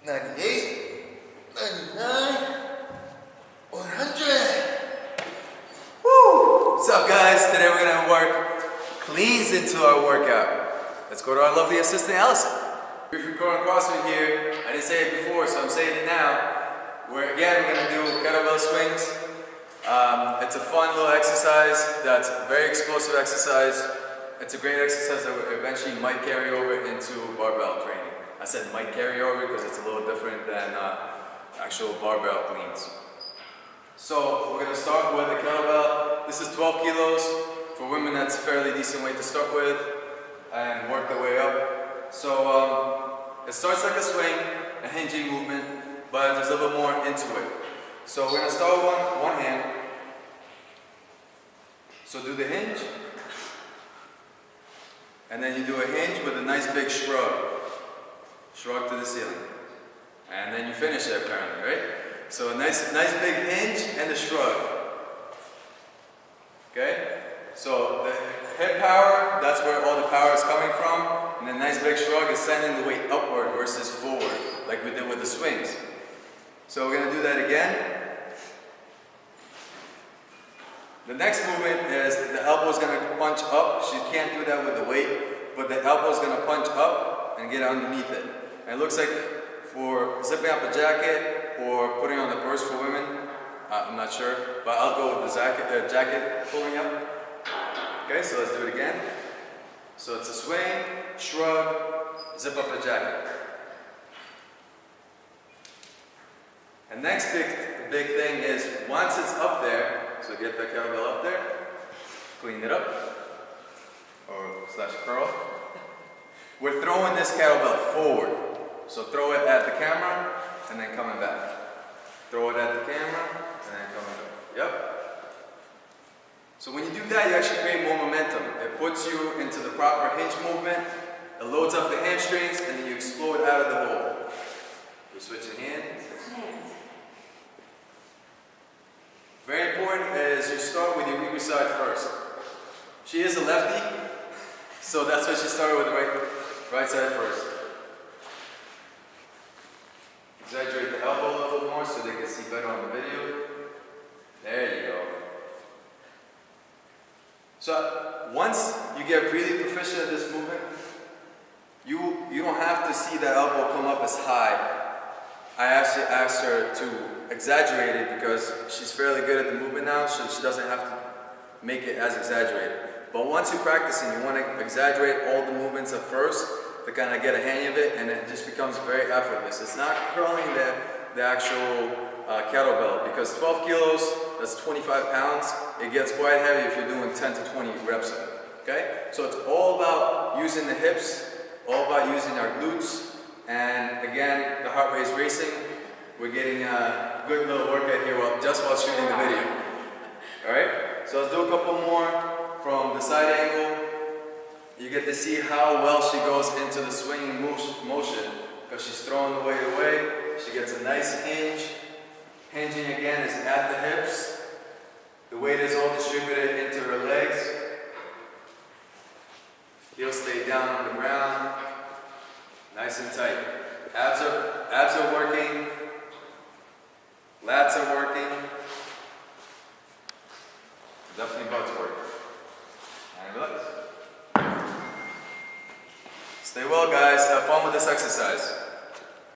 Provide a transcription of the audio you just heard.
98, 99, 100. Woo! What's up, guys? Today we're gonna work cleans into our workout. Let's go to our lovely assistant, Allison. If you're Chrono Crossfit here, I didn't say it before, so I'm saying it now. We're gonna do kettlebell swings. It's a fun little exercise that's a very explosive exercise. It's a great exercise that eventually might carry over into barbell training. I said might carry over because it's a little different than actual barbell cleans. So we're going to start with a kettlebell. This is 12 kilos. For women, that's a fairly decent weight to start with and work the way up. So it starts like a swing, a hinging movement, but there's a little bit more into it. So we're going to start with one hand. So do the hinge. And then you do a hinge with a nice big shrug. Shrug to the ceiling. And then you finish it apparently, right? So a nice big hinge and a shrug. Okay? So the hip power, that's where all the power is coming from. And the nice big shrug is sending the weight upward versus forward, like we did with the swings. So we're going to do that again. The next movement is the elbow is going to punch up. She can't do that with the weight, but the elbow is going to punch up and get underneath it. And it looks like for zipping up a jacket or putting on the purse for women, I'm not sure, but I'll go with the jacket pulling up. Okay, so let's do it again. So it's a swing, shrug, zip up the jacket. And next big thing is once it's up there, so get the kettlebell up there, clean it up, or slash curl. We're throwing this kettlebell forward. So throw it at the camera, and then coming back. Throw it at the camera, and then coming back. Yep. So when you do that, you actually create more momentum. It puts you into the proper hinge movement, it loads up the hamstrings, and then you explode out of the hole. We're switching hands. Very important is you start with your weaker side first. She is a lefty, so that's why she started with the right side first. Exaggerate the elbow a little bit more so they can see better on the video. There you go. So once you get really proficient at this movement, you don't have to see that elbow come up as high. I actually asked her to exaggerate it because she's fairly good at the movement now, so she doesn't have to make it as exaggerated. But once you're practicing, you want to exaggerate all the movements at first to kind of get a hang of it, and it just becomes very effortless. It's not curling the actual kettlebell, because 12 kilos, that's 25 pounds. It gets quite heavy if you're doing 10 to 20 reps of it. Okay? So it's all about using the hips, all about using our glutes, and again, the heart rate is racing. We're getting a good little workout here just while shooting the video. Alright? So let's do a couple more from the side angle. You get to see how well she goes into the swinging motion because she's throwing the weight away. She gets a nice hinge. Hinging again is at the hips. The weight is all distributed into her legs. Heels stay down on the ground. Nice and tight. Abs are working. Lats are working. Definitely butt's working. And relax. Stay well, guys. Have fun with this exercise.